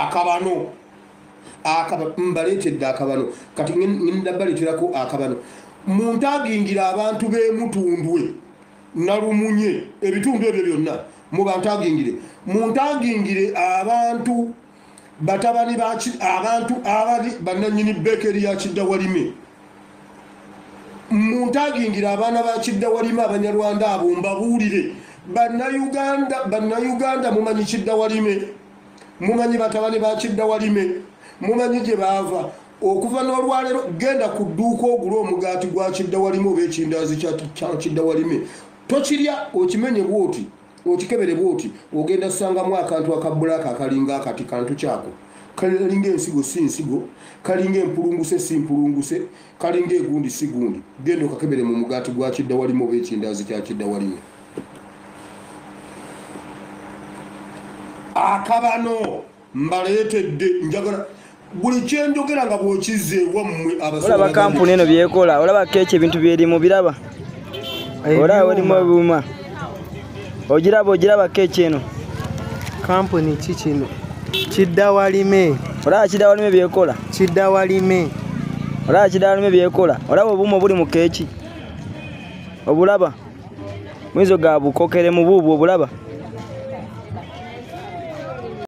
akabano mbaletedde akabano kati ndabaleterako akabano muntagingira abantu b'emutundwe nalumunye ebitundu ebyo byonna mubantagingire muntagingire abantu batabani abantu abali bananyini bekeri ya Kiddawalime muntagingire abaana ba Kiddawalime abanyarwanda abo mbabuulire bannayuganda mumanyi Kiddawalime mumanyi batabani ba Kiddawalime mumanyi gye baava okuva n'olwaleero genda ku dduuka ogula omugaati gwa Kiddawalime oba ekindaazi kya Kiddawalime tokirya okimenye bwoti okikebere bwoti ogenda sangamu akantu akabbulaaka akalinga akati kantu kyako kalinga ensigo si nsigo kalinga empulunguse si mpulunguse kalinga egundi si gundi genda okakebere mu mugaati gwa Kiddawalime oba ekindaazi kya Kiddawalime akabano mbaleetedde njagala buli kyenjogera nga bw'okizze wammwe olaba kampuni eno byekola olaba keeki ebintu byerimu biraba olaba olimu ebiwuma ogiraba keeki eno kampuni ki kino Kiddawalime olaba Kiddawalime byekola Kiddawalime olaba Kiddawalime byekola olaba obuuma obuli mu keeki obulaba mwizo ga bukokere mu buubwo obulaba